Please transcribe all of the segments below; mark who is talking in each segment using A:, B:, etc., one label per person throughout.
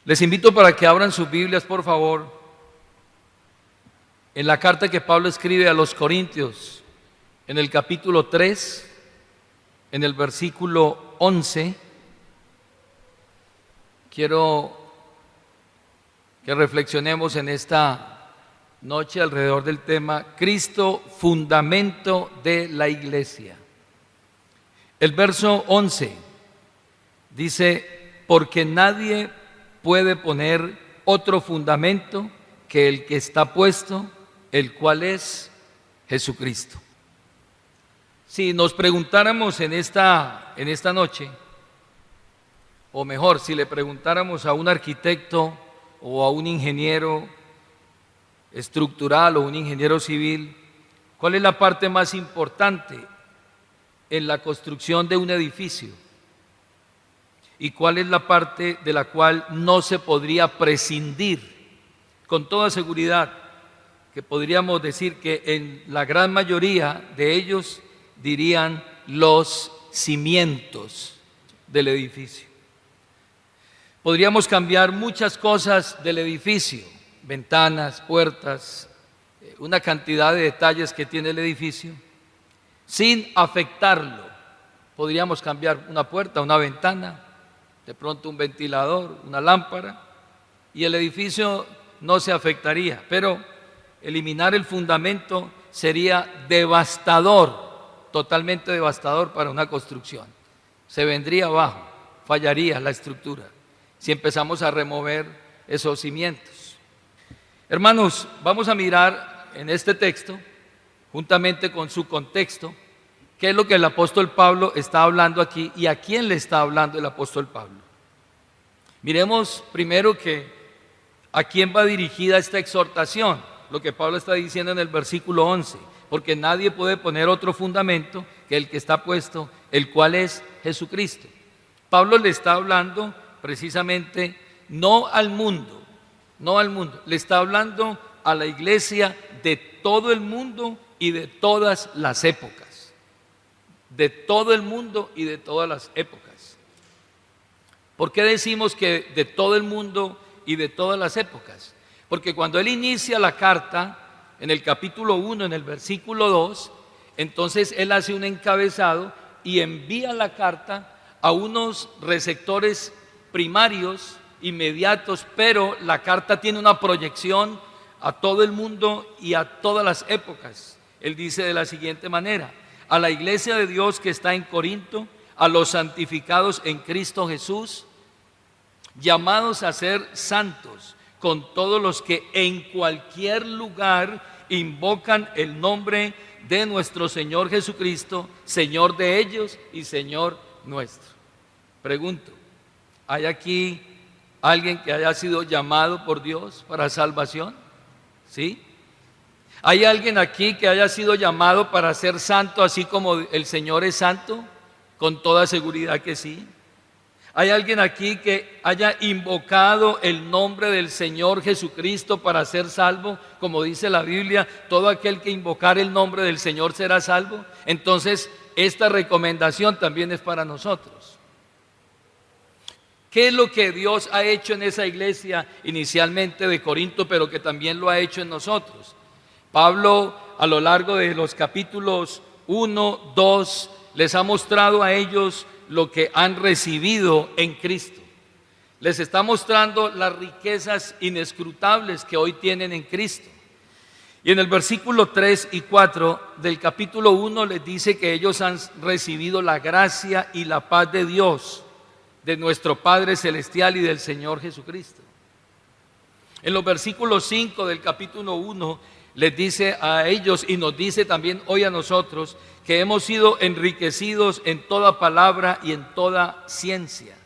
A: Les invito para que abran sus Biblias, por favor, en la carta que Pablo escribe a los Corintios, en el capítulo 3, en el versículo 11. Quiero que reflexionemos en esta noche alrededor del tema Cristo, fundamento de la iglesia. El verso 11 dice: porque nadie puede poner otro fundamento que el que está puesto, el cual es Jesucristo. Si nos preguntáramos en esta noche, o mejor, si le preguntáramos a un arquitecto o a un ingeniero estructural o un ingeniero civil, ¿cuál es la parte más importante en la construcción de un edificio? ¿Y cuál es la parte de la cual no se podría prescindir? Con toda seguridad que podríamos decir que en la gran mayoría de ellos dirían los cimientos del edificio. Podríamos cambiar muchas cosas del edificio, ventanas, puertas, una cantidad de detalles que tiene el edificio, sin afectarlo. Podríamos cambiar una puerta, una ventana, de pronto un ventilador, una lámpara, y el edificio no se afectaría, pero eliminar el fundamento sería devastador, totalmente devastador para una construcción. Se vendría abajo, fallaría la estructura si empezamos a remover esos cimientos. Hermanos, vamos a mirar en este texto, juntamente con su contexto, qué es lo que el apóstol Pablo está hablando aquí y a quién le está hablando el apóstol Pablo. Miremos primero a quién va dirigida esta exhortación, lo que Pablo está diciendo en el versículo 11, porque nadie puede poner otro fundamento que el que está puesto, el cual es Jesucristo. Pablo le está hablando precisamente no al mundo, le está hablando a la iglesia de todo el mundo y de todas las épocas. De todo el mundo y de todas las épocas. ¿Por qué decimos que de todo el mundo y de todas las épocas? Porque cuando él inicia la carta, en el capítulo 1, en el versículo 2, entonces él hace un encabezado y envía la carta a unos receptores primarios, inmediatos, pero la carta tiene una proyección a todo el mundo y a todas las épocas. Él dice de la siguiente manera: a la iglesia de Dios que está en Corinto, a los santificados en Cristo Jesús, llamados a ser santos, con todos los que en cualquier lugar invocan el nombre de nuestro Señor Jesucristo, Señor de ellos y Señor nuestro. Pregunto, ¿hay aquí alguien que haya sido llamado por Dios para salvación? ¿Sí? ¿Hay alguien aquí que haya sido llamado para ser santo así como el Señor es santo? Con toda seguridad que sí. ¿Hay alguien aquí que haya invocado el nombre del Señor Jesucristo para ser salvo? Como dice la Biblia, todo aquel que invocar el nombre del Señor será salvo. Entonces, esta recomendación también es para nosotros. ¿Qué es lo que Dios ha hecho en esa iglesia inicialmente de Corinto, pero que también lo ha hecho en nosotros? Pablo, a lo largo de los capítulos 1, 2, les ha mostrado a ellos lo que han recibido en Cristo. Les está mostrando las riquezas inescrutables que hoy tienen en Cristo. Y en el versículo 3 y 4 del capítulo 1 les dice que ellos han recibido la gracia y la paz de Dios, de nuestro Padre Celestial y del Señor Jesucristo. En los versículos 5 del capítulo 1 les dice a ellos y nos dice también hoy a nosotros que hemos sido enriquecidos en toda palabra y en toda ciencia.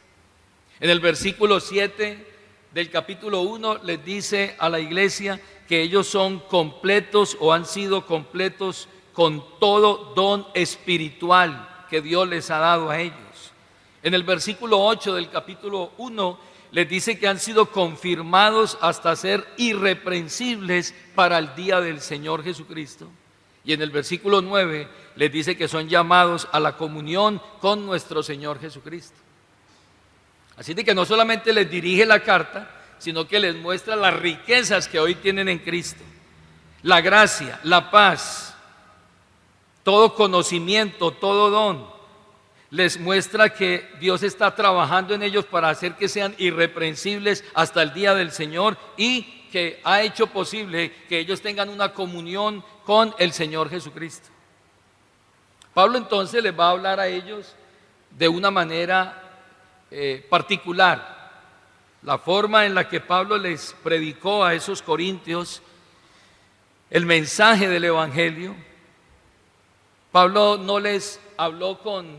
A: En el versículo 7 del capítulo 1 les dice a la iglesia que ellos son completos o han sido completos con todo don espiritual que Dios les ha dado a ellos. En el versículo 8 del capítulo 1 les dice que han sido confirmados hasta ser irreprensibles para el día del Señor Jesucristo. Y en el versículo 9 les dice que son llamados a la comunión con nuestro Señor Jesucristo. Así de que no solamente les dirige la carta, sino que les muestra las riquezas que hoy tienen en Cristo. La gracia, la paz, todo conocimiento, todo don. Les muestra que Dios está trabajando en ellos para hacer que sean irreprensibles hasta el día del Señor y que ha hecho posible que ellos tengan una comunión con el Señor Jesucristo. Pablo entonces les va a hablar a ellos de una manera particular. La forma en la que Pablo les predicó a esos corintios el mensaje del Evangelio. Pablo no les habló con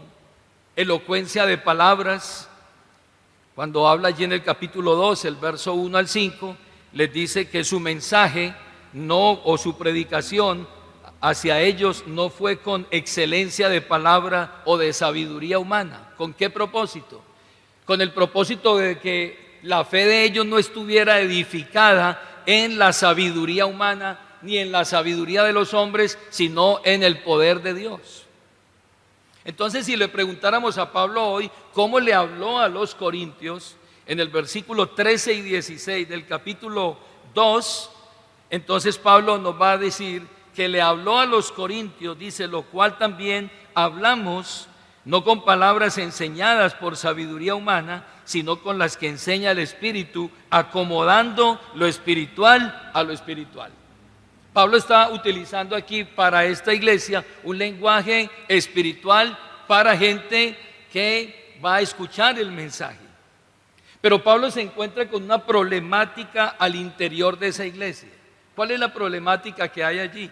A: elocuencia de palabras. Cuando habla allí en el capítulo 2, el verso 1 al 5, les dice que su mensaje o su predicación hacia ellos no fue con excelencia de palabra o de sabiduría humana. ¿Con qué propósito? Con el propósito de que la fe de ellos no estuviera edificada en la sabiduría humana ni en la sabiduría de los hombres, sino en el poder de Dios. Entonces, si le preguntáramos a Pablo hoy cómo le habló a los corintios, en el versículo 13 y 16 del capítulo 2, entonces Pablo nos va a decir que le habló a los corintios, dice, lo cual también hablamos, no con palabras enseñadas por sabiduría humana, sino con las que enseña el Espíritu, acomodando lo espiritual a lo espiritual. Pablo está utilizando aquí para esta iglesia un lenguaje espiritual para gente que va a escuchar el mensaje. Pero Pablo se encuentra con una problemática al interior de esa iglesia. ¿Cuál es la problemática que hay allí?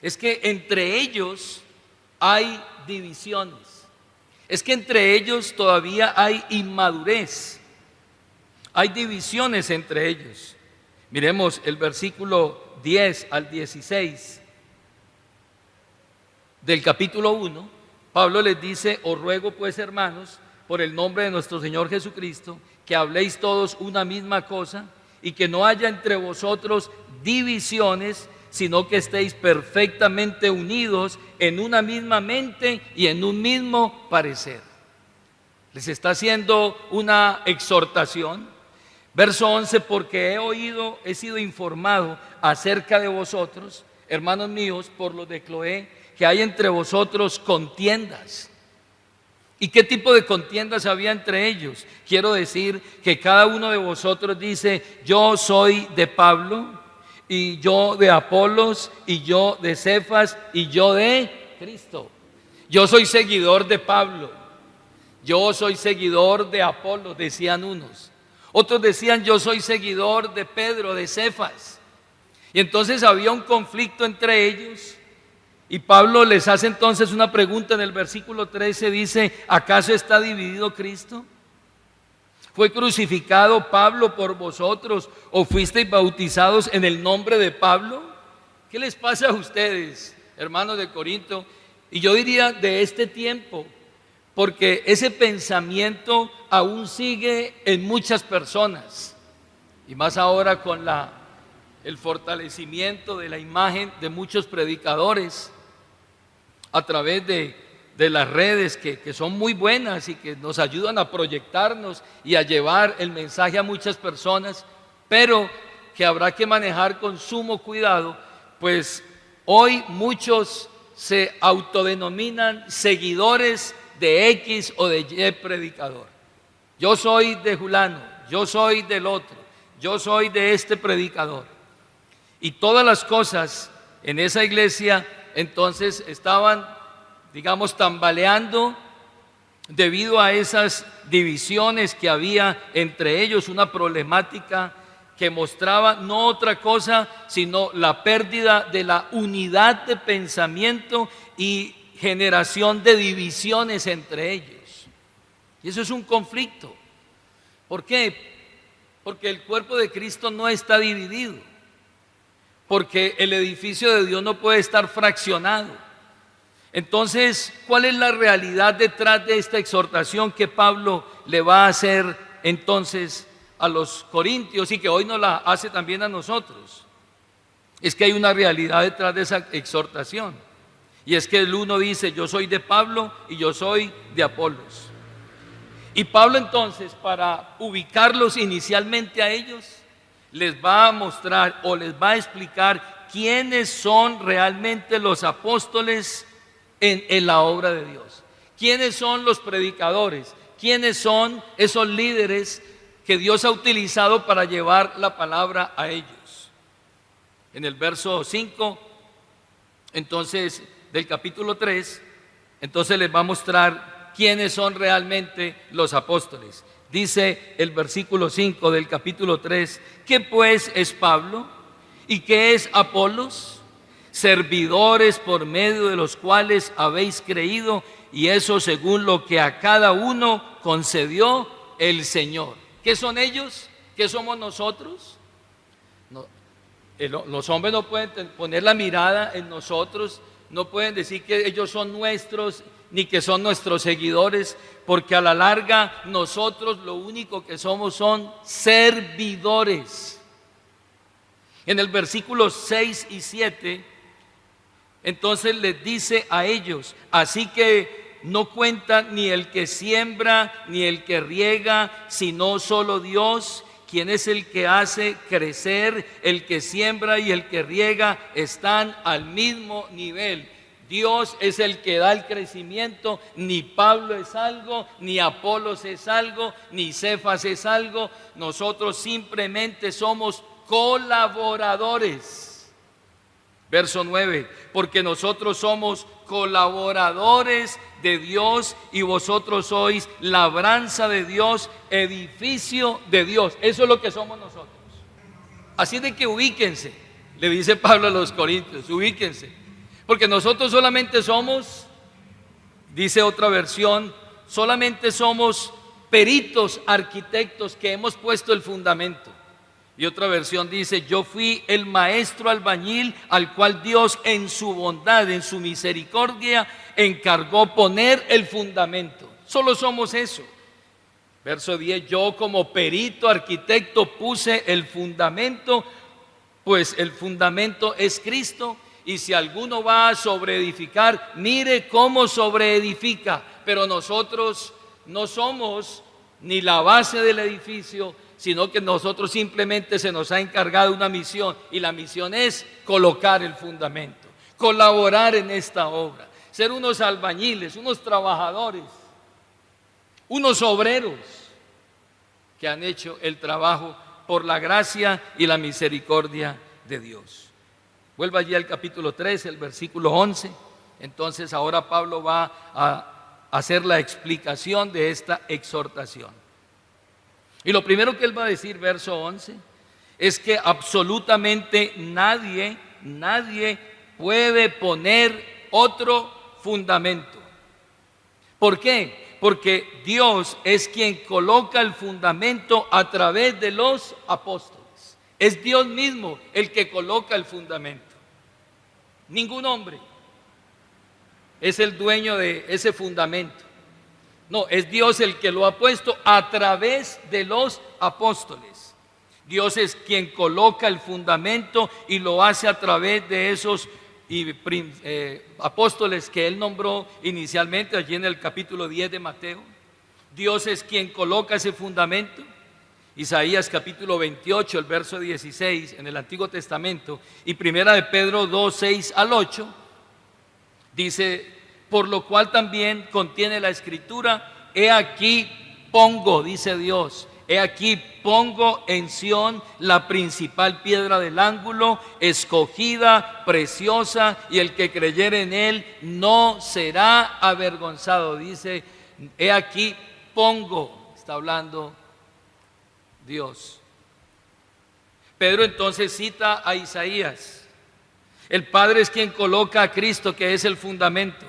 A: Es que entre ellos hay divisiones. Es que entre ellos todavía hay inmadurez. Hay divisiones entre ellos. Miremos el versículo 10 al 16 del capítulo 1. Pablo les dice: os ruego pues, hermanos, por el nombre de nuestro Señor Jesucristo, que habléis todos una misma cosa y que no haya entre vosotros divisiones, sino que estéis perfectamente unidos en una misma mente y en un mismo parecer. Les está haciendo una exhortación. Verso 11: porque he sido informado acerca de vosotros, hermanos míos, por los de Cloé, que hay entre vosotros contiendas. ¿Y qué tipo de contiendas había entre ellos? Quiero decir que cada uno de vosotros dice: yo soy de Pablo, y yo de Apolos, y yo de Cefas, y yo de Cristo. Yo soy seguidor de Pablo, yo soy seguidor de Apolos, decían unos. Otros decían: yo soy seguidor de Pedro, de Cefas. Y entonces había un conflicto entre ellos. Y Pablo les hace entonces una pregunta en el versículo 13, dice: ¿acaso está dividido Cristo? ¿Fue crucificado Pablo por vosotros o fuisteis bautizados en el nombre de Pablo? ¿Qué les pasa a ustedes, hermanos de Corinto? Y yo diría de este tiempo, porque ese pensamiento aún sigue en muchas personas, y más ahora con el fortalecimiento de la imagen de muchos predicadores a través de las redes que son muy buenas y que nos ayudan a proyectarnos y a llevar el mensaje a muchas personas, pero que habrá que manejar con sumo cuidado, pues hoy muchos se autodenominan seguidores de X o de Y predicador. Yo soy de Julano, yo soy del otro, yo soy de este predicador. Y todas las cosas en esa iglesia entonces estaban, digamos, tambaleando debido a esas divisiones que había entre ellos, una problemática que mostraba no otra cosa sino la pérdida de la unidad de pensamiento y generación de divisiones entre ellos. Y eso es un conflicto. ¿Por qué? Porque el cuerpo de Cristo no está dividido, porque el edificio de Dios no puede estar fraccionado. Entonces, ¿cuál es la realidad detrás de esta exhortación que Pablo le va a hacer entonces a los corintios y que hoy nos la hace también a nosotros? Es que hay una realidad detrás de esa exhortación, y es que el uno dice: yo soy de Pablo y yo soy de Apolos. Y Pablo entonces, para ubicarlos inicialmente a ellos, les va a mostrar o les va a explicar quiénes son realmente los apóstoles en la obra de Dios. ¿Quiénes son los predicadores? ¿Quiénes son esos líderes que Dios ha utilizado para llevar la palabra a ellos? En el verso 5, entonces, del capítulo 3, entonces les va a mostrar quiénes son realmente los apóstoles. Dice el versículo 5 del capítulo 3, ¿qué pues es Pablo? ¿Y qué es Apolos? Servidores por medio de los cuales habéis creído, y eso según lo que a cada uno concedió el Señor. ¿Qué son ellos? ¿Qué somos nosotros? No, los hombres no pueden poner la mirada en nosotros, no pueden decir que ellos son nuestros, ni que son nuestros seguidores, porque a la larga nosotros lo único que somos son servidores. En el versículo 6 y 7, entonces les dice a ellos, así que no cuenta ni el que siembra ni el que riega, sino solo Dios, quien es el que hace crecer. El que siembra y el que riega están al mismo nivel. Dios es el que da el crecimiento. Ni Pablo es algo, ni Apolos es algo, ni Cefas es algo. Nosotros simplemente somos colaboradores. Verso 9, porque nosotros somos colaboradores de Dios y vosotros sois labranza de Dios, edificio de Dios. Eso es lo que somos nosotros. Así de que ubíquense, le dice Pablo a los Corintios, ubíquense. Porque nosotros solamente somos, dice otra versión, solamente somos peritos, arquitectos que hemos puesto el fundamento. Y otra versión dice, yo fui el maestro albañil al cual Dios en su bondad, en su misericordia, encargó poner el fundamento. Solo somos eso. Verso 10, yo como perito arquitecto puse el fundamento, pues el fundamento es Cristo. Y si alguno va a sobreedificar, mire cómo sobreedifica. Pero nosotros no somos ni la base del edificio, sino que nosotros simplemente se nos ha encargado una misión, y la misión es colocar el fundamento, colaborar en esta obra, ser unos albañiles, unos trabajadores, unos obreros que han hecho el trabajo por la gracia y la misericordia de Dios. Vuelva allí al capítulo 3, el versículo 11. Entonces ahora Pablo va a hacer la explicación de esta exhortación. Y lo primero que él va a decir, verso 11, es que absolutamente nadie puede poner otro fundamento. ¿Por qué? Porque Dios es quien coloca el fundamento a través de los apóstoles. Es Dios mismo el que coloca el fundamento. Ningún hombre es el dueño de ese fundamento. No, es Dios el que lo ha puesto a través de los apóstoles. Dios es quien coloca el fundamento y lo hace a través de esos apóstoles que él nombró inicialmente allí en el capítulo 10 de Mateo. Dios es quien coloca ese fundamento. Isaías capítulo 28, el verso 16 en el Antiguo Testamento, y primera de Pedro 2, 6 al 8, dice, por lo cual también contiene la escritura, he aquí pongo, dice Dios, he aquí pongo en Sión la principal piedra del ángulo, escogida, preciosa, y el que creyere en él no será avergonzado. Dice, he aquí pongo, está hablando Dios. Pedro entonces cita a Isaías. El Padre es quien coloca a Cristo, que es el fundamento.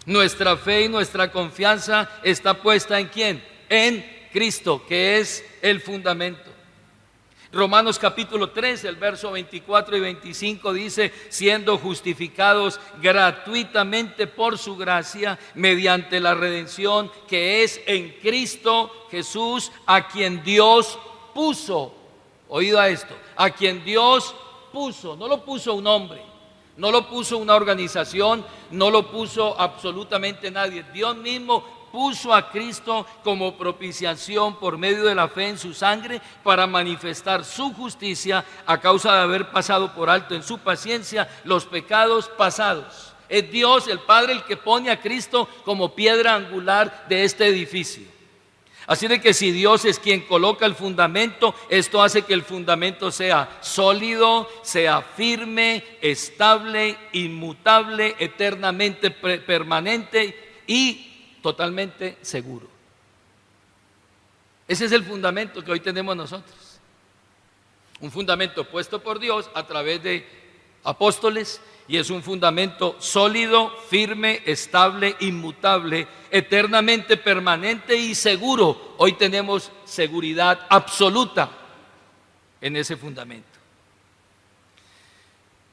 A: Nuestra fe y nuestra confianza está puesta ¿en quién? En Cristo, que es el fundamento. Romanos capítulo 3, el verso 24 y 25 dice, siendo justificados gratuitamente por su gracia, mediante la redención que es en Cristo Jesús, a quien Dios puso. Oído a esto, a quien Dios puso, no lo puso un hombre, no lo puso una organización, no lo puso absolutamente nadie. Dios mismo puso a Cristo como propiciación por medio de la fe en su sangre para manifestar su justicia a causa de haber pasado por alto en su paciencia los pecados pasados. Es Dios el Padre el que pone a Cristo como piedra angular de este edificio. Así de que si Dios es quien coloca el fundamento, esto hace que el fundamento sea sólido, sea firme, estable, inmutable, eternamente permanente y totalmente seguro. Ese es el fundamento que hoy tenemos nosotros. Un fundamento puesto por Dios a través de apóstoles, y es un fundamento sólido, firme, estable, inmutable, eternamente permanente y seguro. Hoy tenemos seguridad absoluta en ese fundamento.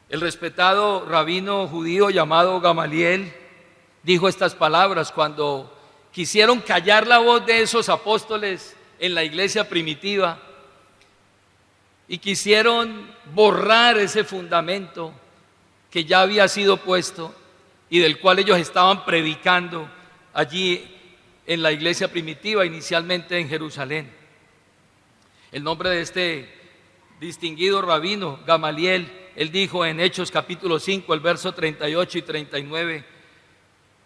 A: El respetado rabino judío llamado Gamaliel dijo estas palabras cuando quisieron callar la voz de esos apóstoles en la iglesia primitiva y quisieron borrar ese fundamento que ya había sido puesto y del cual ellos estaban predicando allí en la iglesia primitiva, inicialmente en Jerusalén. El nombre de este distinguido rabino, Gamaliel, él dijo en Hechos capítulo 5, el verso 38 y 39,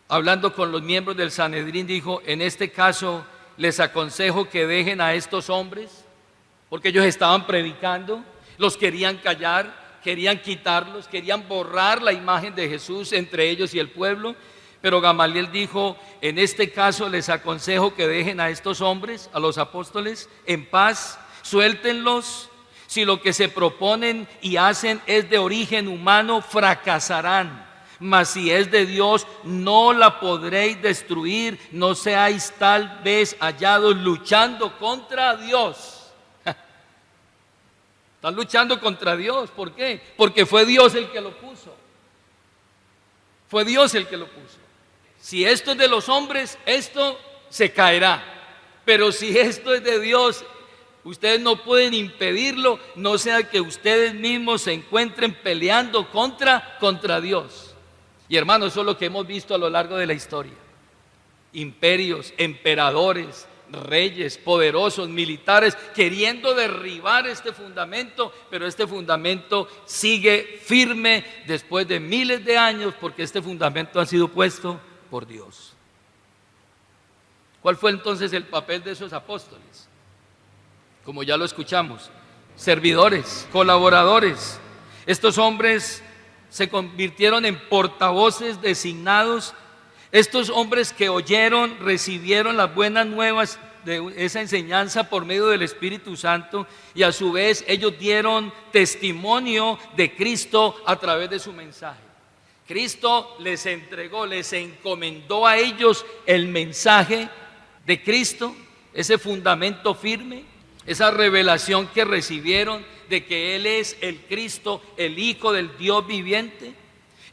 A: hablando con los miembros del Sanedrín, dijo: en este caso les aconsejo que dejen a estos hombres, porque ellos estaban predicando, los querían callar, querían quitarlos, querían borrar la imagen de Jesús entre ellos y el pueblo. Pero Gamaliel dijo: en este caso les aconsejo que dejen a estos hombres, a los apóstoles, en paz, suéltenlos. Si lo que se proponen y hacen es de origen humano, fracasarán. Mas si es de Dios, no la podréis destruir. No seáis tal vez hallados luchando contra Dios. Están luchando contra Dios. ¿Por qué? Porque fue Dios el que lo puso. Fue Dios el que lo puso. Si esto es de los hombres, esto se caerá. Pero si esto es de Dios, ustedes no pueden impedirlo, no sea que ustedes mismos se encuentren peleando contra Dios. Y hermanos, eso es lo que hemos visto a lo largo de la historia. Imperios, emperadores, reyes, poderosos, militares, queriendo derribar este fundamento, pero este fundamento sigue firme después de miles de años, porque este fundamento ha sido puesto por Dios. ¿Cuál fue entonces el papel de esos apóstoles? Como ya lo escuchamos, servidores, colaboradores. Estos hombres se convirtieron en portavoces designados. Estos hombres que oyeron, recibieron las buenas nuevas de esa enseñanza por medio del Espíritu Santo, y a su vez ellos dieron testimonio de Cristo a través de su mensaje. Cristo les entregó, les encomendó a ellos el mensaje de Cristo, ese fundamento firme, esa revelación que recibieron de que Él es el Cristo, el Hijo del Dios viviente.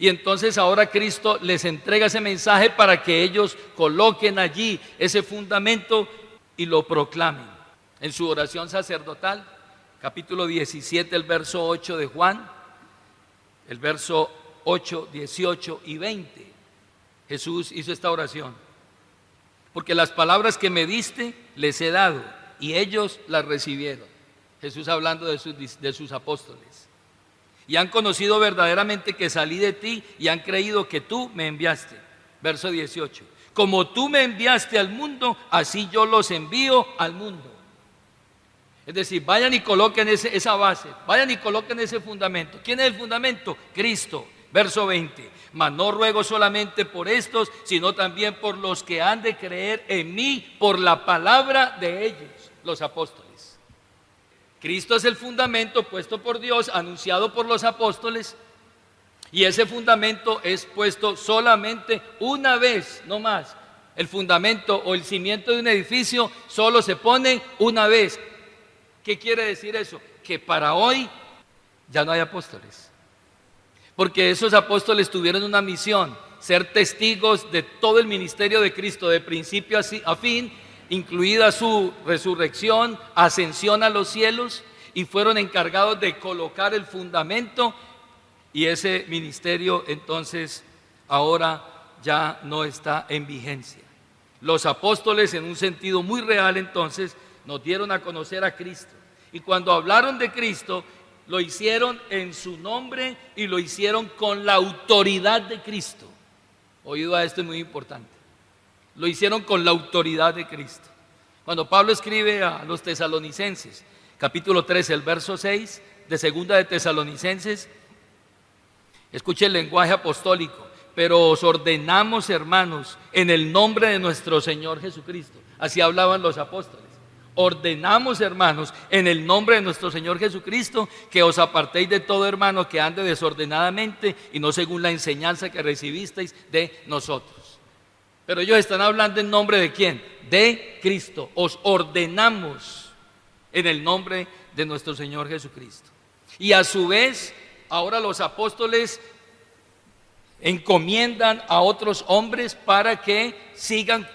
A: Y entonces ahora Cristo les entrega ese mensaje para que ellos coloquen allí ese fundamento y lo proclamen. En su oración sacerdotal, capítulo 17, el verso 8 de Juan, el verso 8, 18 y 20, Jesús hizo esta oración: porque las palabras que me diste les he dado y ellos las recibieron. Jesús hablando de sus apóstoles. Y han conocido verdaderamente que salí de ti y han creído que tú me enviaste. Verso 18. Como tú me enviaste al mundo, así yo los envío al mundo. Es decir, vayan y coloquen esa base, vayan y coloquen ese fundamento. ¿Quién es el fundamento? Cristo. Verso 20. Mas no ruego solamente por estos, sino también por los que han de creer en mí por la palabra de ellos, los apóstoles. Cristo es el fundamento puesto por Dios, anunciado por los apóstoles, y ese fundamento es puesto solamente una vez, no más. El fundamento o el cimiento de un edificio solo se pone una vez. ¿Qué quiere decir eso? Que para hoy ya no hay apóstoles, porque esos apóstoles tuvieron una misión: ser testigos de todo el ministerio de Cristo, de principio a fin, incluida su resurrección, ascensión a los cielos, y fueron encargados de colocar el fundamento, y ese ministerio entonces ahora ya no está en vigencia. Los apóstoles, en un sentido muy real, entonces, nos dieron a conocer a Cristo. Y cuando hablaron de Cristo, lo hicieron en su nombre y lo hicieron con la autoridad de Cristo. Oído a esto, es muy importante. Lo hicieron con la autoridad de Cristo. Cuando Pablo escribe a los tesalonicenses, capítulo 13, el verso 6 de segunda de Tesalonicenses, escuche el lenguaje apostólico: pero os ordenamos, hermanos, en el nombre de nuestro Señor Jesucristo. Así hablaban los apóstoles. Ordenamos, hermanos, en el nombre de nuestro Señor Jesucristo, que os apartéis de todo hermano que ande desordenadamente y no según la enseñanza que recibisteis de nosotros. Pero ellos están hablando en nombre de ¿quién? De Cristo. Os ordenamos en el nombre de nuestro Señor Jesucristo. Y a su vez, ahora los apóstoles encomiendan a otros hombres para que sigan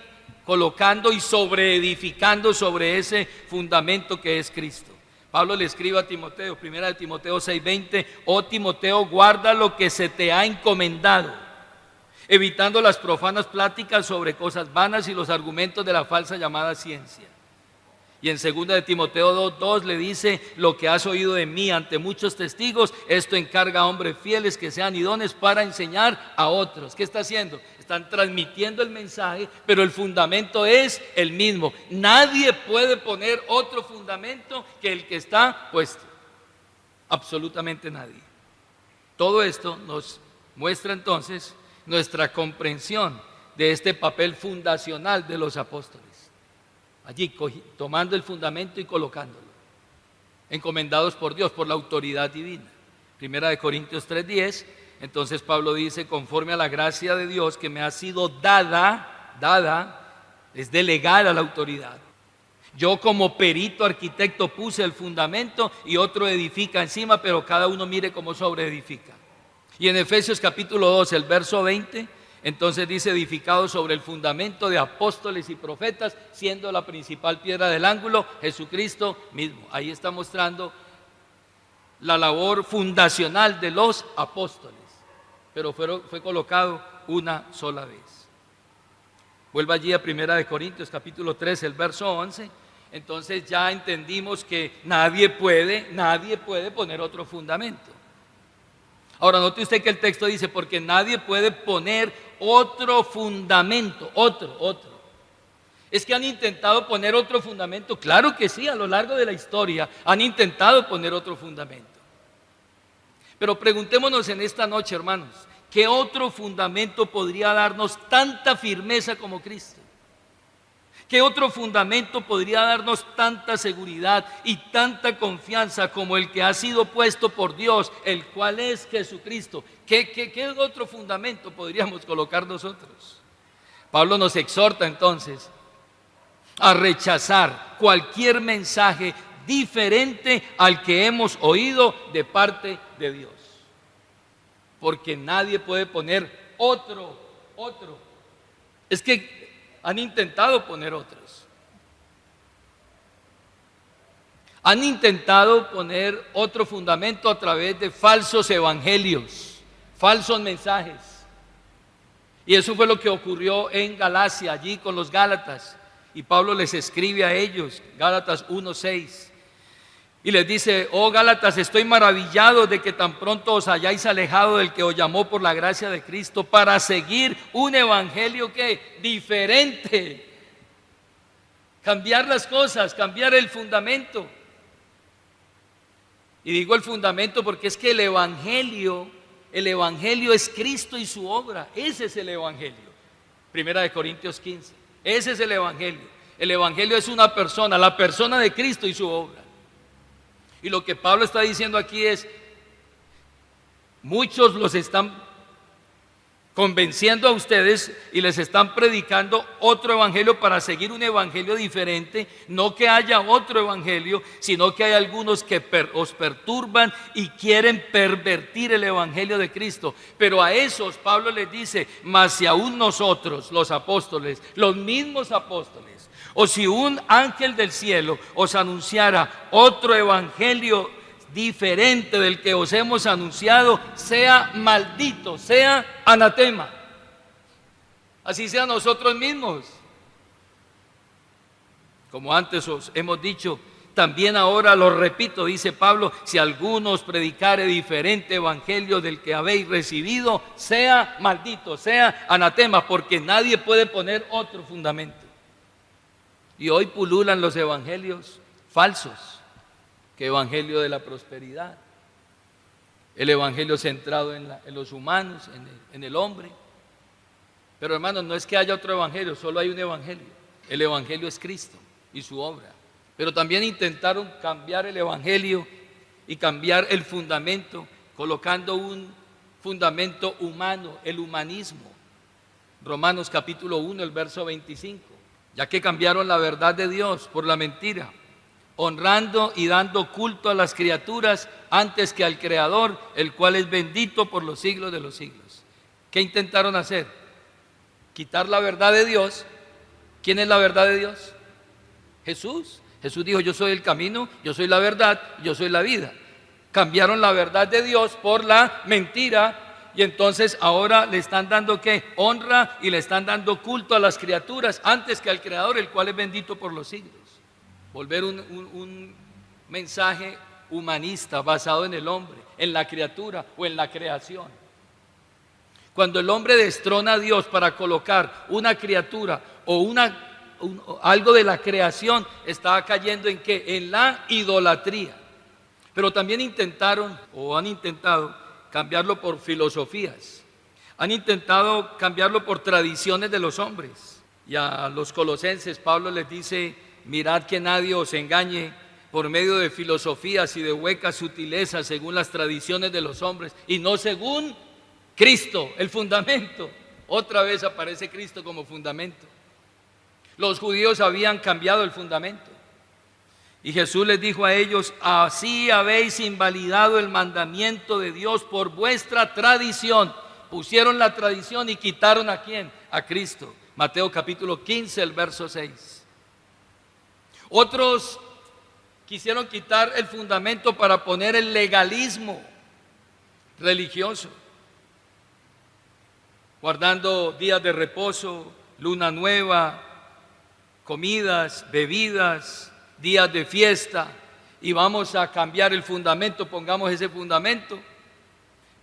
A: colocando y sobreedificando sobre ese fundamento que es Cristo. Pablo le escribe a Timoteo, primera de Timoteo 6:20: oh Timoteo, guarda lo que se te ha encomendado, evitando las profanas pláticas sobre cosas vanas y los argumentos de la falsa llamada ciencia. Y en segunda de Timoteo 2:2 le dice: lo que has oído de mí ante muchos testigos, esto encarga a hombres fieles que sean idóneos para enseñar a otros. ¿Qué está haciendo? Están transmitiendo el mensaje, pero el fundamento es el mismo. Nadie puede poner otro fundamento que el que está puesto. Absolutamente nadie. Todo esto nos muestra entonces nuestra comprensión de este papel fundacional de los apóstoles. Allí tomando el fundamento y colocándolo, encomendados por Dios, por la autoridad divina. Primera de Corintios 3:10, entonces Pablo dice: conforme a la gracia de Dios que me ha sido dada, es delegada la autoridad. Yo como perito arquitecto puse el fundamento y otro edifica encima, pero cada uno mire cómo sobreedifica. Y en Efesios capítulo 2, el verso 20, entonces dice: edificado sobre el fundamento de apóstoles y profetas, siendo la principal piedra del ángulo Jesucristo mismo. Ahí está mostrando la labor fundacional de los apóstoles, pero fue colocado una sola vez. Vuelva allí a primera de Corintios capítulo 3, el verso 11. Entonces ya entendimos que nadie puede poner otro fundamento. Ahora note usted que el texto dice: porque nadie puede poner otro fundamento, otro. ¿Es que han intentado poner otro fundamento? Claro que sí, a lo largo de la historia han intentado poner otro fundamento. Pero preguntémonos en esta noche, hermanos, ¿qué otro fundamento podría darnos tanta firmeza como Cristo? ¿Qué otro fundamento podría darnos tanta seguridad y tanta confianza como el que ha sido puesto por Dios, el cual es Jesucristo? ¿Qué otro fundamento podríamos colocar nosotros? Pablo nos exhorta entonces a rechazar cualquier mensaje diferente al que hemos oído de parte de Dios, porque nadie puede poner otro. Es que han intentado poner otros. Han intentado poner otro fundamento a través de falsos evangelios, falsos mensajes. Y eso fue lo que ocurrió en Galacia, allí con los Gálatas. Y Pablo les escribe a ellos, Gálatas 1:6. Y les dice: oh Gálatas, estoy maravillado de que tan pronto os hayáis alejado del que os llamó por la gracia de Cristo para seguir un evangelio que diferente. Cambiar las cosas, cambiar el fundamento. Y digo el fundamento porque es que el evangelio es Cristo y su obra. Ese es el evangelio. Primera de Corintios 15. Ese es el evangelio. El evangelio es una persona, la persona de Cristo y su obra. Y lo que Pablo está diciendo aquí es: muchos los están convenciendo a ustedes y les están predicando otro evangelio para seguir un evangelio diferente. No que haya otro evangelio, sino que hay algunos que os perturban y quieren pervertir el evangelio de Cristo. Pero a esos Pablo les dice: mas si aún nosotros, los apóstoles, los mismos apóstoles, o si un ángel del cielo os anunciara otro evangelio diferente del que os hemos anunciado, sea maldito, sea anatema. Así sea nosotros mismos. Como antes os hemos dicho, también ahora lo repito, dice Pablo, si alguno os predicare diferente evangelio del que habéis recibido, sea maldito, sea anatema, porque nadie puede poner otro fundamento. Y hoy pululan los evangelios falsos, que evangelio de la prosperidad, el evangelio centrado en los humanos, en el hombre. Pero hermanos, no es que haya otro evangelio, solo hay un evangelio. El evangelio es Cristo y su obra. Pero también intentaron cambiar el evangelio y cambiar el fundamento, colocando un fundamento humano, el humanismo. Romanos capítulo 1, el verso 25. Ya que cambiaron la verdad de Dios por la mentira, honrando y dando culto a las criaturas antes que al Creador, el cual es bendito por los siglos de los siglos. ¿Qué intentaron hacer? Quitar la verdad de Dios. ¿Quién es la verdad de Dios? Jesús. Jesús dijo, yo soy el camino, yo soy la verdad, yo soy la vida. Cambiaron la verdad de Dios por la mentira. Y entonces ahora le están dando ¿qué? Honra, y le están dando culto a las criaturas antes que al Creador, el cual es bendito por los siglos. Volver un mensaje humanista basado en el hombre, en la criatura o en la creación. Cuando el hombre destrona a Dios para colocar una criatura o algo de la creación, estaba cayendo ¿en qué? En la idolatría. Pero también intentaron o han intentado cambiarlo por filosofías. Han intentado cambiarlo por tradiciones de los hombres. Y a los colosenses Pablo les dice, mirad que nadie os engañe por medio de filosofías y de huecas sutilezas según las tradiciones de los hombres y no según Cristo, el fundamento. Otra vez aparece Cristo como fundamento. Los judíos habían cambiado el fundamento. Y Jesús les dijo a ellos, así habéis invalidado el mandamiento de Dios por vuestra tradición. Pusieron la tradición y quitaron ¿a quién? A Cristo. Mateo capítulo 15, el verso 6. Otros quisieron quitar el fundamento para poner el legalismo religioso, guardando días de reposo, luna nueva, comidas, bebidas, días de fiesta, y vamos a cambiar el fundamento, pongamos ese fundamento.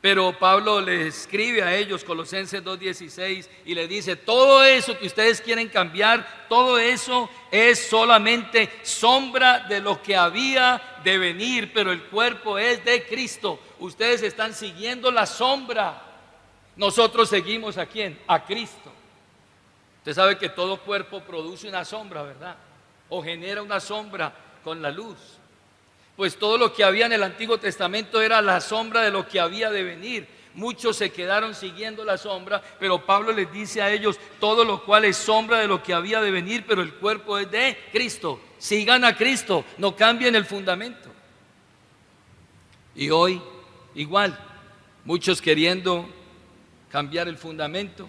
A: Pero Pablo le escribe a ellos, Colosenses 2:16, y le dice, todo eso que ustedes quieren cambiar, todo eso es solamente sombra de lo que había de venir, pero el cuerpo es de Cristo. Ustedes están siguiendo la sombra. Nosotros seguimos ¿a quién? A Cristo. Usted sabe que todo cuerpo produce una sombra, ¿verdad? O genera una sombra con la luz. Pues todo lo que había en el Antiguo Testamento era la sombra de lo que había de venir. Muchos se quedaron siguiendo la sombra, pero Pablo les dice a ellos, todo lo cual es sombra de lo que había de venir, pero el cuerpo es de Cristo. Sigan a Cristo, no cambien el fundamento. Y hoy, igual, muchos queriendo cambiar el fundamento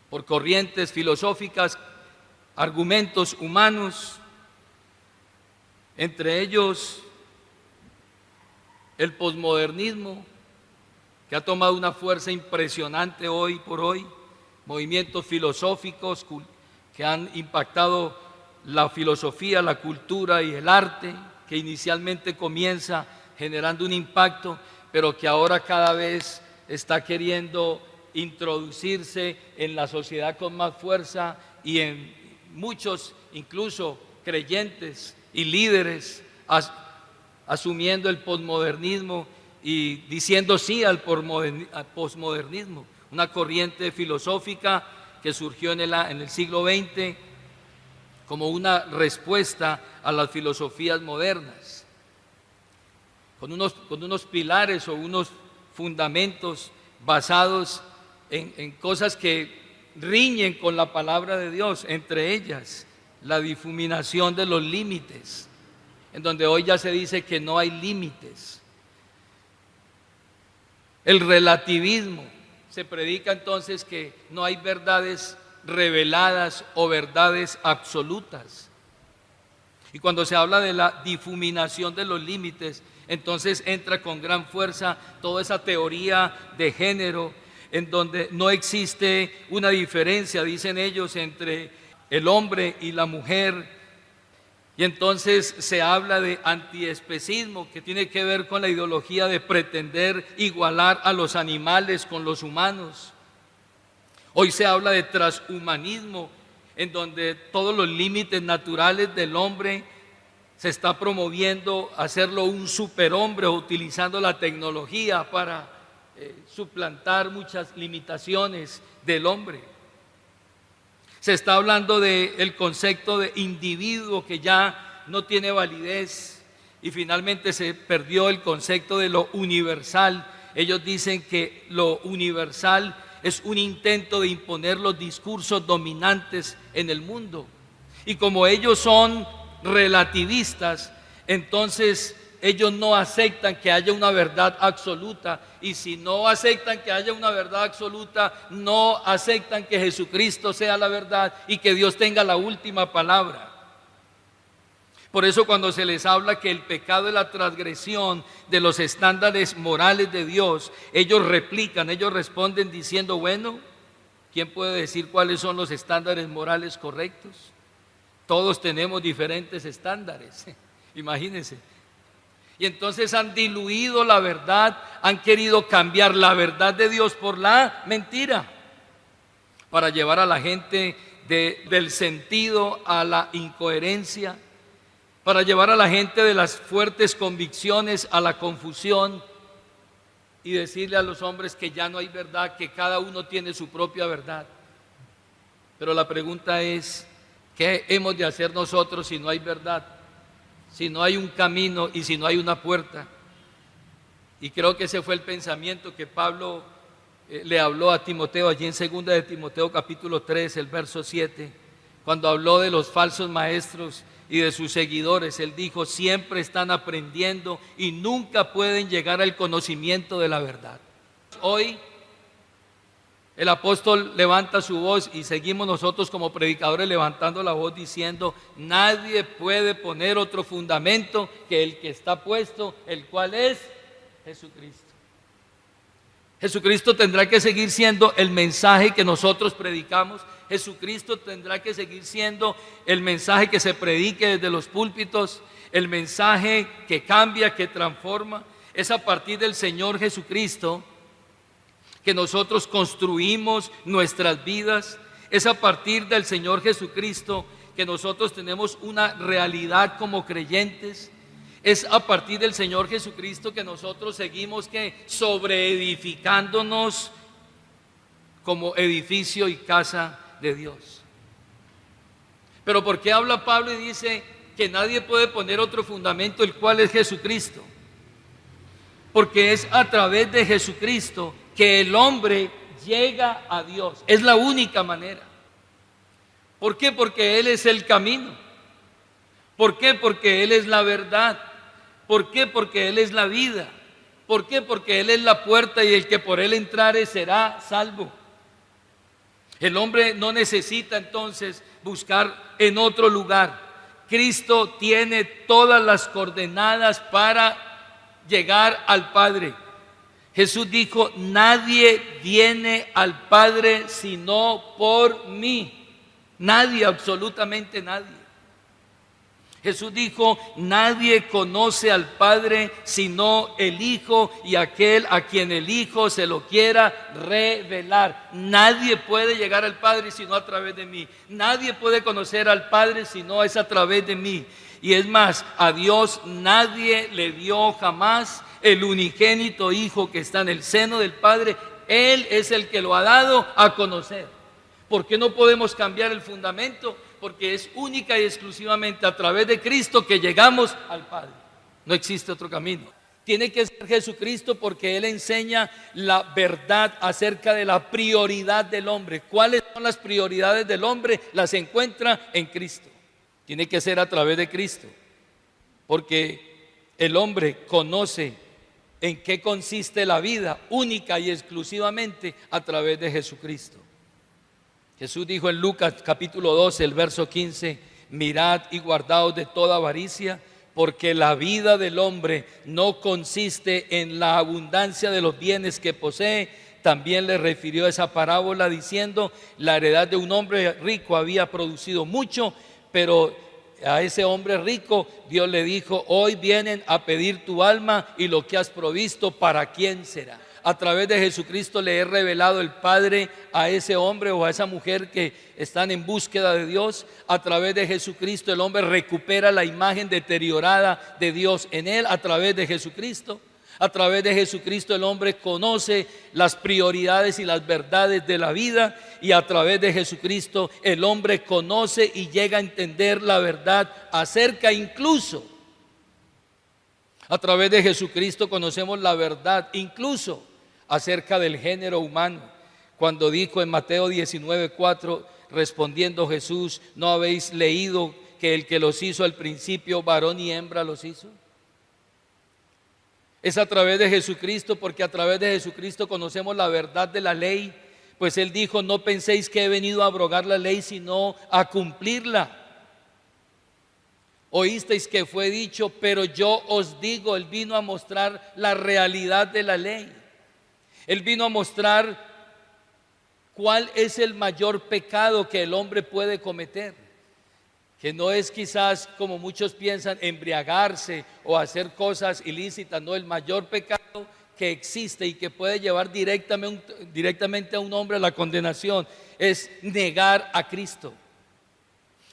A: por corrientes filosóficas, argumentos humanos, entre ellos el posmodernismo, que ha tomado una fuerza impresionante hoy por hoy, movimientos filosóficos que han impactado la filosofía, la cultura y el arte, que inicialmente comienza generando un impacto, pero que ahora cada vez está queriendo introducirse en la sociedad con más fuerza, y en muchos, incluso creyentes y líderes, asumiendo el posmodernismo y diciendo sí al posmodernismo, una corriente filosófica que surgió en el siglo XX como una respuesta a las filosofías modernas, con unos pilares o unos fundamentos basados en cosas que riñen con la palabra de Dios, entre ellas la difuminación de los límites, en donde hoy ya se dice que no hay límites. El relativismo, se predica entonces que no hay verdades reveladas o verdades absolutas. Y cuando se habla de la difuminación de los límites, entonces entra con gran fuerza toda esa teoría de género, en donde no existe una diferencia, dicen ellos, entre el hombre y la mujer. Y entonces se habla de antiespecismo, que tiene que ver con la ideología de pretender igualar a los animales con los humanos. Hoy se habla de transhumanismo, en donde todos los límites naturales del hombre se está promoviendo hacerlo un superhombre, utilizando la tecnología para suplantar muchas limitaciones del hombre. Se está hablando del concepto de individuo, que ya no tiene validez, y finalmente se perdió el concepto de lo universal. Ellos dicen que lo universal es un intento de imponer los discursos dominantes en el mundo. Y como ellos son relativistas, entonces ellos no aceptan que haya una verdad absoluta, y si no aceptan que haya una verdad absoluta, no aceptan que Jesucristo sea la verdad y que Dios tenga la última palabra. Por eso cuando se les habla que el pecado es la transgresión de los estándares morales de Dios, ellos replican, ellos responden diciendo, bueno, ¿quién puede decir cuáles son los estándares morales correctos? Todos tenemos diferentes estándares, imagínense. Y entonces han diluido la verdad, han querido cambiar la verdad de Dios por la mentira, para llevar a la gente del sentido a la incoherencia, para llevar a la gente de las fuertes convicciones a la confusión, y decirle a los hombres que ya no hay verdad, que cada uno tiene su propia verdad. Pero la pregunta es, ¿qué hemos de hacer nosotros si no hay verdad? Si no hay un camino y si no hay una puerta. Y creo que ese fue el pensamiento que Pablo le habló a Timoteo allí en 2 de Timoteo capítulo 3, el verso 7, cuando habló de los falsos maestros y de sus seguidores. Él dijo, siempre están aprendiendo y nunca pueden llegar al conocimiento de la verdad. Hoy el apóstol levanta su voz y seguimos nosotros como predicadores levantando la voz diciendo, nadie puede poner otro fundamento que el que está puesto, el cual es Jesucristo. Jesucristo tendrá que seguir siendo el mensaje que nosotros predicamos. Jesucristo tendrá que seguir siendo el mensaje que se predique desde los púlpitos, el mensaje que cambia, que transforma. Es a partir del Señor Jesucristo que nosotros construimos nuestras vidas. Es a partir del Señor Jesucristo que nosotros tenemos una realidad como creyentes. Es a partir del Señor Jesucristo que nosotros seguimos sobreedificándonos como edificio y casa de Dios. Pero ¿por qué habla Pablo y dice que nadie puede poner otro fundamento, el cual es Jesucristo? Porque es a través de Jesucristo que el hombre llega a Dios. Es la única manera. ¿Por qué? Porque Él es el camino. ¿Por qué? Porque Él es la verdad. ¿Por qué? Porque Él es la vida. ¿Por qué? Porque Él es la puerta y el que por Él entrare será salvo. El hombre no necesita entonces buscar en otro lugar. Cristo tiene todas las coordenadas para llegar al Padre. Jesús dijo, nadie viene al Padre sino por mí. Nadie, absolutamente nadie. Jesús dijo, nadie conoce al Padre sino el Hijo y aquel a quien el Hijo se lo quiera revelar. Nadie puede llegar al Padre sino a través de mí. Nadie puede conocer al Padre sino es a través de mí. Y es más, a Dios nadie le dio jamás el unigénito Hijo que está en el seno del Padre. Él es el que lo ha dado a conocer. ¿Por qué no podemos cambiar el fundamento? Porque es única y exclusivamente a través de Cristo que llegamos al Padre. No existe otro camino. Tiene que ser Jesucristo porque Él enseña la verdad acerca de la prioridad del hombre. ¿Cuáles son las prioridades del hombre? Las encuentra en Cristo. Tiene que ser a través de Cristo. Porque el hombre conoce en qué consiste la vida única y exclusivamente a través de Jesucristo. Jesús dijo en Lucas capítulo 12, el verso 15, mirad y guardaos de toda avaricia, porque la vida del hombre no consiste en la abundancia de los bienes que posee, también le refirió esa parábola diciendo: la heredad de un hombre rico había producido mucho, pero a ese hombre rico Dios le dijo: hoy vienen a pedir tu alma, y lo que has provisto, ¿para quién será? A través de Jesucristo le he revelado el Padre a ese hombre o a esa mujer que están en búsqueda de Dios. A través de Jesucristo el hombre recupera la imagen deteriorada de Dios en él. A través de Jesucristo, a través de Jesucristo el hombre conoce las prioridades y las verdades de la vida, y a través de Jesucristo el hombre conoce y llega a entender la verdad acerca, incluso a través de Jesucristo conocemos la verdad incluso acerca del género humano. Cuando dijo en Mateo 19:4, respondiendo Jesús: ¿no habéis leído que el que los hizo al principio, varón y hembra los hizo? Es a través de Jesucristo, porque a través de Jesucristo conocemos la verdad de la ley, pues Él dijo: no penséis que he venido a abrogar la ley, sino a cumplirla. Oísteis que fue dicho, pero yo os digo. Él vino a mostrar la realidad de la ley. Él vino a mostrar cuál es el mayor pecado que el hombre puede cometer, que no es quizás, como muchos piensan, embriagarse o hacer cosas ilícitas. No, el mayor pecado que existe y que puede llevar directamente a un hombre a la condenación es negar a Cristo.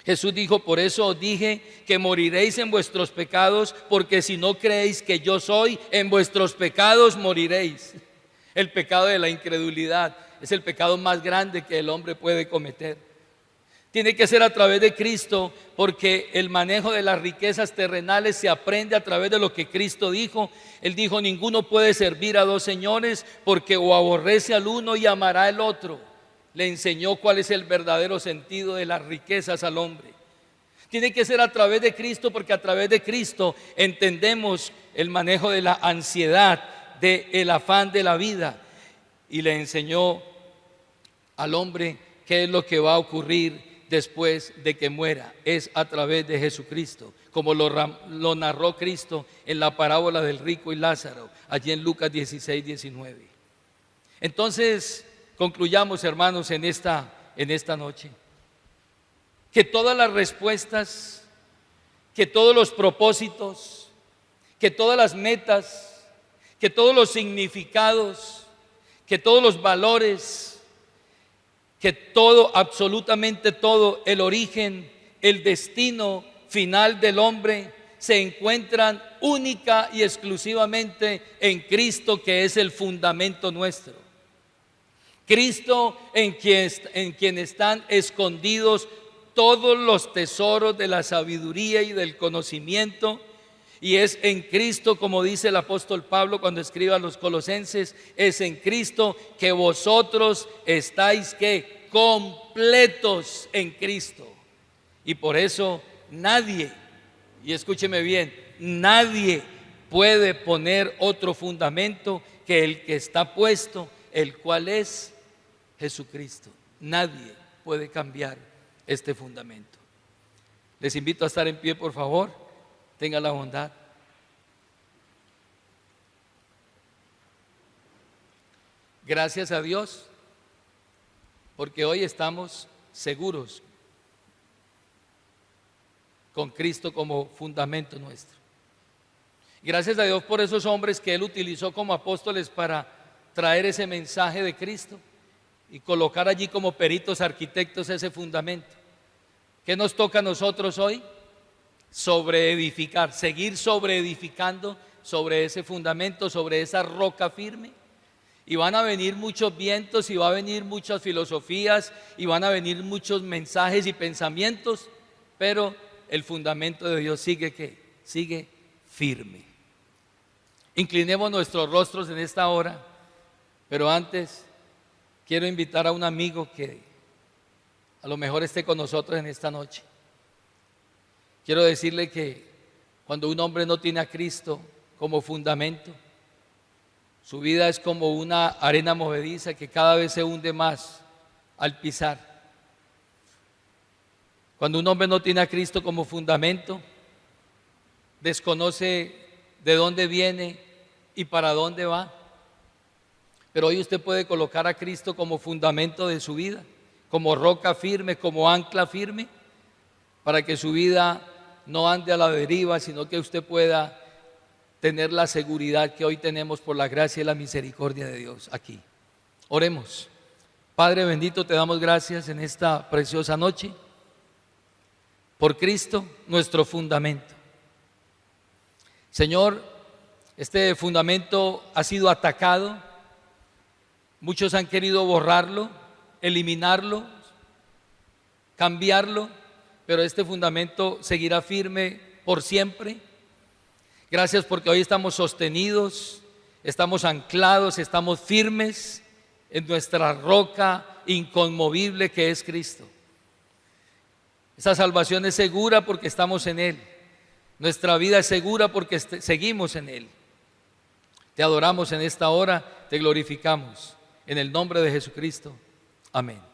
A: Jesús dijo: por eso os dije que moriréis en vuestros pecados, porque si no creéis que yo soy, en vuestros pecados moriréis. El pecado de la incredulidad es el pecado más grande que el hombre puede cometer. Tiene que ser a través de Cristo, porque el manejo de las riquezas terrenales se aprende a través de lo que Cristo dijo. Él dijo: ninguno puede servir a dos señores, porque o aborrece al uno y amará al otro. Le enseñó cuál es el verdadero sentido de las riquezas al hombre. Tiene que ser a través de Cristo, porque a través de Cristo entendemos el manejo de la ansiedad, del afán de la vida, y le enseñó al hombre qué es lo que va a ocurrir después de que muera. Es a través de Jesucristo, como lo narró Cristo en la parábola del rico y Lázaro, allí en Lucas 16:19. Entonces, concluyamos, hermanos, en esta noche, que todas las respuestas, que todos los propósitos, que todas las metas, que todos los significados, que todos los valores, que todo, absolutamente todo, el origen, el destino final del hombre, se encuentran única y exclusivamente en Cristo, que es el fundamento nuestro. Cristo, en quien están escondidos todos los tesoros de la sabiduría y del conocimiento. Y es en Cristo, como dice el apóstol Pablo cuando escribe a los Colosenses, es en Cristo que vosotros estáis ¿qué? Completos en Cristo. Y por eso nadie, y escúcheme bien, nadie puede poner otro fundamento que el que está puesto, el cual es Jesucristo. Nadie puede cambiar este fundamento. Les invito a estar en pie, por favor. Tenga la bondad. Gracias a Dios, porque hoy estamos seguros con Cristo como fundamento nuestro. Gracias a Dios por esos hombres que Él utilizó como apóstoles para traer ese mensaje de Cristo y colocar allí como peritos arquitectos ese fundamento. ¿Qué nos toca a nosotros hoy? Sobreedificar, seguir sobreedificando sobre ese fundamento, sobre esa roca firme. Y van a venir muchos vientos, y va a venir muchas filosofías, y van a venir muchos mensajes y pensamientos, pero el fundamento de Dios sigue firme. Inclinemos nuestros rostros en esta hora, pero antes quiero invitar a un amigo que a lo mejor esté con nosotros en esta noche. Quiero decirle que cuando un hombre no tiene a Cristo como fundamento, su vida es como una arena movediza que cada vez se hunde más al pisar. Cuando un hombre no tiene a Cristo como fundamento, desconoce de dónde viene y para dónde va. Pero hoy usted puede colocar a Cristo como fundamento de su vida, como roca firme, como ancla firme, para que su vida no ande a la deriva, sino que usted pueda tener la seguridad que hoy tenemos por la gracia y la misericordia de Dios aquí. Oremos. Padre bendito, te damos gracias en esta preciosa noche por Cristo, nuestro fundamento. Señor, este fundamento ha sido atacado. Muchos han querido borrarlo, eliminarlo, cambiarlo, pero este fundamento seguirá firme por siempre. Gracias porque hoy estamos sostenidos, estamos anclados, estamos firmes en nuestra roca inconmovible que es Cristo. Esa salvación es segura porque estamos en Él. Nuestra vida es segura porque seguimos en Él. Te adoramos en esta hora, te glorificamos. En el nombre de Jesucristo. Amén.